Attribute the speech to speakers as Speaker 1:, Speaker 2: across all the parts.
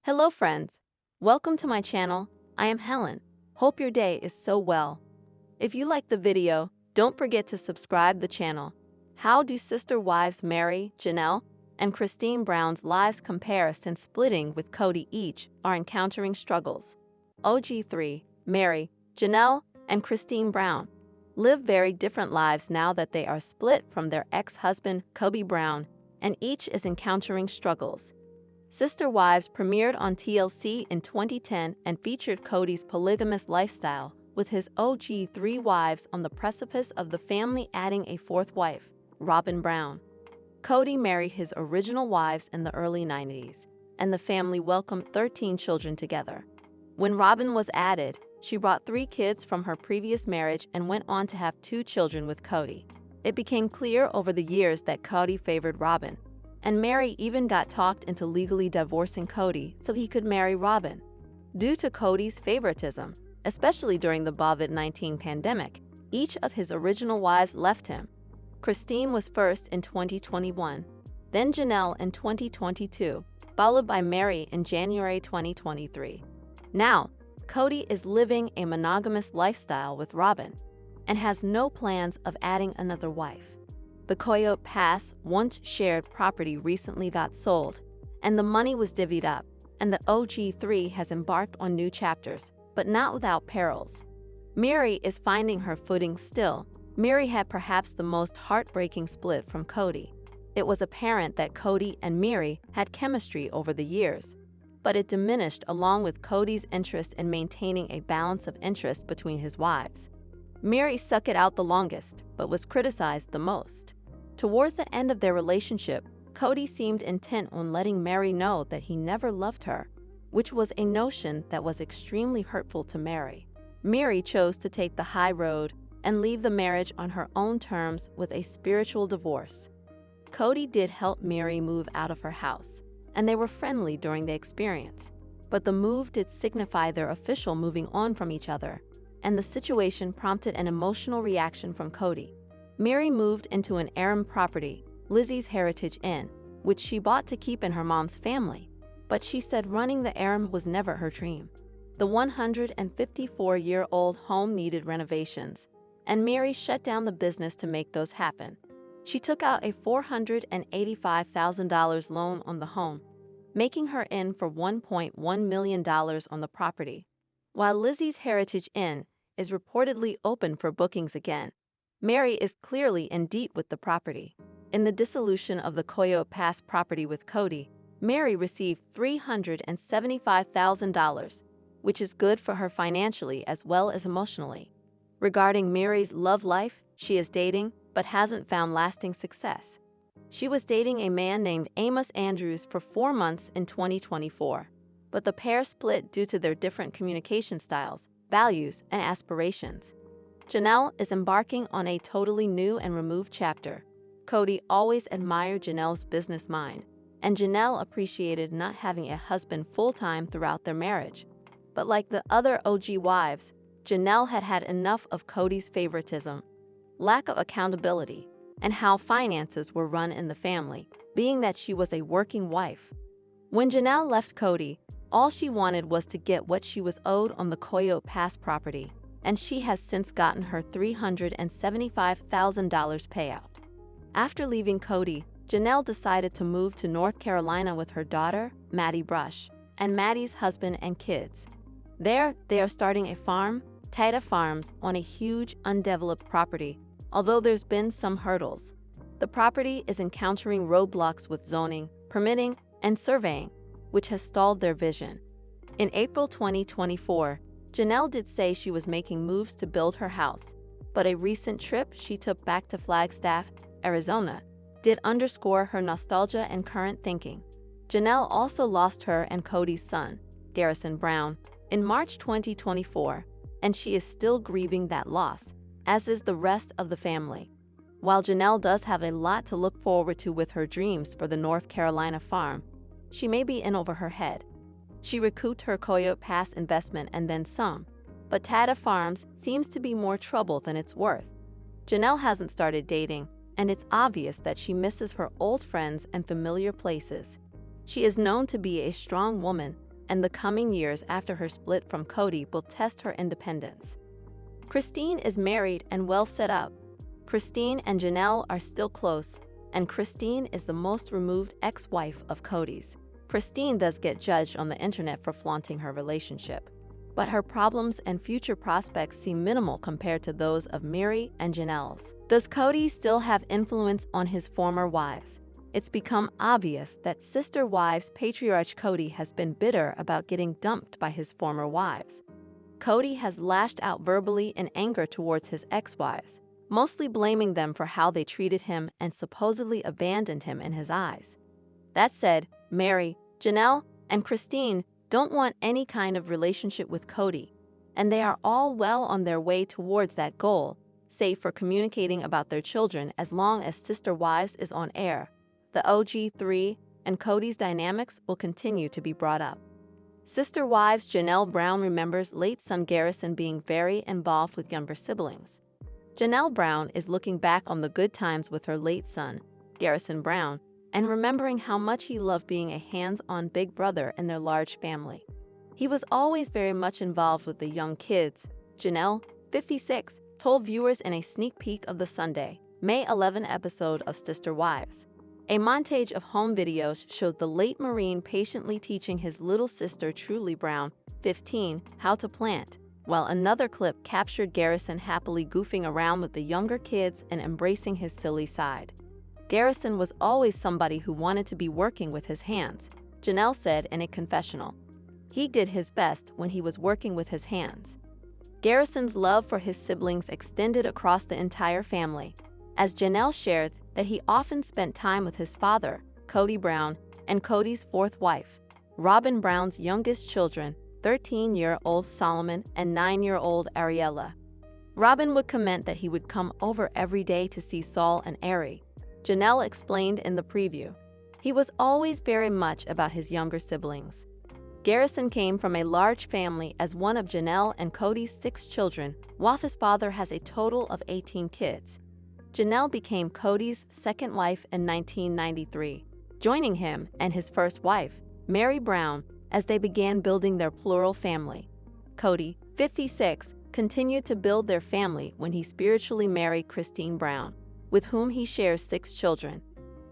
Speaker 1: Hello friends, welcome to my channel. I am Helen. Hope your day is so well. If you like the video, don't forget to subscribe the channel. How do sister wives Meri, Janelle, and Christine Brown's lives compare since splitting with Kody each are encountering struggles? OG3, Meri, Janelle, and Christine Brown live very different lives now that they are split from their ex-husband Kody Brown, and each is encountering struggles. Sister Wives premiered on TLC in 2010 and featured Kody's polygamous lifestyle, with his OG 3 wives on the precipice of the family adding a fourth wife, Robyn Brown. Kody married his original wives in the early 90s, and the family welcomed 13 children together. When Robyn was added, she brought 3 kids from her previous marriage and went on to have 2 children with Kody. It became clear over the years that Kody favored Robyn, and Meri even got talked into legally divorcing Kody so he could marry Robyn. Due to Kody's favoritism, especially during the COVID-19 pandemic, each of his original wives left him. Christine was first in 2021, then Janelle in 2022, followed by Meri in January 2023. Now, Kody is living a monogamous lifestyle with Robyn and has no plans of adding another wife. The Coyote Pass once shared property recently got sold, and the money was divvied up, and the OG3 has embarked on new chapters, but not without perils. Meri is finding her footing still. Meri had perhaps the most heartbreaking split from Kody. It was apparent that Kody and Meri had chemistry over the years, but it diminished along with Kody's interest in maintaining a balance of interest between his wives. Meri stuck it out the longest, but was criticized the most. Towards the end of their relationship, Kody seemed intent on letting Meri know that he never loved her, which was a notion that was extremely hurtful to Meri. Meri chose to take the high road and leave the marriage on her own terms with a spiritual divorce. Kody did help Meri move out of her house, and they were friendly during the experience, but the move did signify their official moving on from each other, and the situation prompted an emotional reaction from Kody. Meri moved into an Aram property, Lizzie's Heritage Inn, which she bought to keep in her mom's family, but she said running the Aram was never her dream. The 154-year-old home needed renovations, and Meri shut down the business to make those happen. She took out a $485,000 loan on the home, making her in for $1.1 million on the property. While Lizzie's Heritage Inn is reportedly open for bookings again, Meri is clearly in deep with the property. In the dissolution of the Coyote Pass property with Kody, Meri received $375,000, which is good for her financially as well as emotionally. Regarding Meri's love life, she is dating, but hasn't found lasting success. She was dating a man named Amos Andrews for 4 months in 2024, but the pair split due to their different communication styles, values, and aspirations. Janelle is embarking on a totally new and removed chapter. Kody always admired Janelle's business mind, and Janelle appreciated not having a husband full-time throughout their marriage. But like the other OG wives, Janelle had had enough of Kody's favoritism, lack of accountability, and how finances were run in the family, being that she was a working wife. When Janelle left Kody, all she wanted was to get what she was owed on the Coyote Pass property, and she has since gotten her $375,000 payout. After leaving Kody, Janelle decided to move to North Carolina with her daughter, Maddie Brush, and Maddie's husband and kids. There, they are starting a farm, Tata Farms, on a huge, undeveloped property, although there's been some hurdles. The property is encountering roadblocks with zoning, permitting, and surveying, which has stalled their vision. In April 2024, Janelle did say she was making moves to build her house, but a recent trip she took back to Flagstaff, Arizona, did underscore her nostalgia and current thinking. Janelle also lost her and Kody's son, Garrison Brown, in March 2024, and she is still grieving that loss, as is the rest of the family. While Janelle does have a lot to look forward to with her dreams for the North Carolina farm, she may be in over her head. She recouped her Coyote Pass investment and then some, but Tata Farms seems to be more trouble than it's worth. Janelle hasn't started dating, and it's obvious that she misses her old friends and familiar places. She is known to be a strong woman, and the coming years after her split from Kody will test her independence. Christine is married and well set up. Christine and Janelle are still close, and Christine is the most removed ex-wife of Kody's. Christine does get judged on the internet for flaunting her relationship, but her problems and future prospects seem minimal compared to those of Meri and Janelle's. Does Kody still have influence on his former wives? It's become obvious that sister wives patriarch Kody has been bitter about getting dumped by his former wives. Kody has lashed out verbally in anger towards his ex-wives, mostly blaming them for how they treated him and supposedly abandoned him in his eyes. That said, Meri, Janelle, and Christine don't want any kind of relationship with Kody, and they are all well on their way towards that goal, save for communicating about their children as long as Sister Wives is on air. The OG3 and Kody's dynamics will continue to be brought up. Sister Wives Janelle Brown remembers late son Garrison being very involved with younger siblings. Janelle Brown is looking back on the good times with her late son, Garrison Brown, and remembering how much he loved being a hands-on big brother in their large family. He was always very much involved with the young kids. Janelle, 56, told viewers in a sneak peek of the Sunday, May 11 episode of Sister Wives. A montage of home videos showed the late Marine patiently teaching his little sister Truly Brown, 15, how to plant, while another clip captured Garrison happily goofing around with the younger kids and embracing his silly side. Garrison was always somebody who wanted to be working with his hands, Janelle said in a confessional. He did his best when he was working with his hands. Garrison's love for his siblings extended across the entire family, as Janelle shared that he often spent time with his father, Kody Brown, and Kody's fourth wife, Robin Brown's youngest children, 13-year-old Solomon and 9-year-old Ariella. Robin would comment that he would come over every day to see Saul and Ari. Janelle explained in the preview. He was always very much about his younger siblings. Garrison came from a large family as one of Janelle and Kody's 6 children, while his father has a total of 18 kids. Janelle became Kody's second wife in 1993, joining him and his first wife, Meri Brown, as they began building their plural family. Kody, 56, continued to build their family when he spiritually married Christine Brown, with whom he shares 6 children.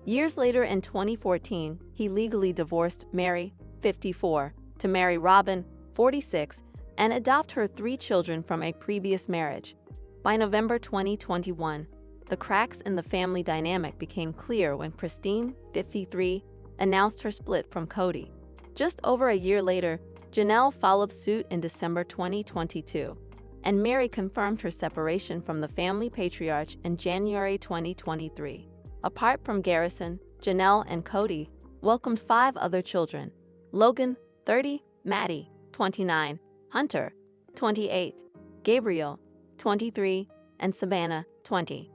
Speaker 1: Years later in 2014, he legally divorced Meri, 54, to marry Robin, 46, and adopt her 3 children from a previous marriage. By November 2021, the cracks in the family dynamic became clear when Christine, 53, announced her split from Kody. Just over a year later, Janelle followed suit in December 2022, and Meri confirmed her separation from the family patriarch in January 2023. Apart from Garrison, Janelle and Kody welcomed 5 other children: Logan, 30, Maddie, 29, Hunter, 28, Gabriel, 23, and Savannah, 20.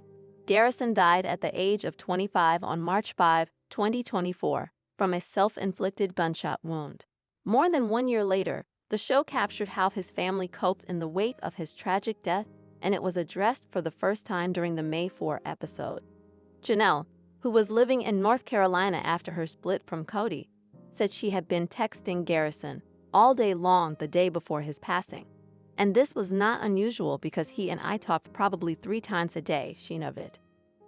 Speaker 1: Garrison died at the age of 25 on March 5, 2024, from a self-inflicted gunshot wound. More than 1 year later, the show captured how his family coped in the wake of his tragic death, and it was addressed for the first time during the May 4 episode. Janelle, who was living in North Carolina after her split from Kody, said she had been texting Garrison all day long the day before his passing. And this was not unusual because he and I talked probably 3 times a day, she noted.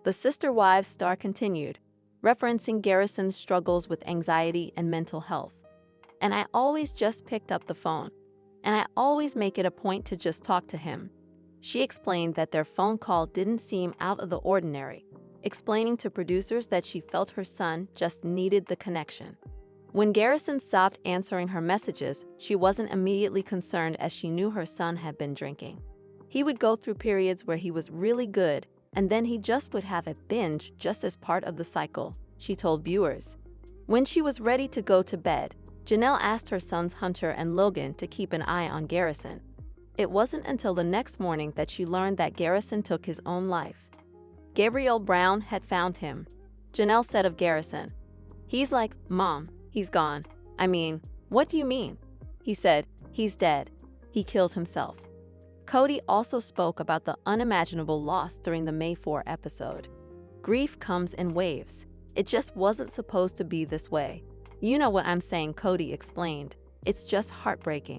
Speaker 1: The Sister Wives star continued, referencing Garrison's struggles with anxiety and mental health. And I always just picked up the phone, and I always make it a point to just talk to him. She explained that their phone call didn't seem out of the ordinary, explaining to producers that she felt her son just needed the connection. When Garrison stopped answering her messages, she wasn't immediately concerned as she knew her son had been drinking. He would go through periods where he was really good, and then he just would have a binge just as part of the cycle, she told viewers. When she was ready to go to bed, Janelle asked her sons Hunter and Logan to keep an eye on Garrison. It wasn't until the next morning that she learned that Garrison took his own life. Gabriel Brown had found him. Janelle said of Garrison, "He's like, Mom, he's gone. I mean, what do you mean?" He said, "He's dead. He killed himself." Kody also spoke about the unimaginable loss during the May 4 episode. "Grief comes in waves. It just wasn't supposed to be this way. You know what I'm saying," Kody explained. It's just heartbreaking.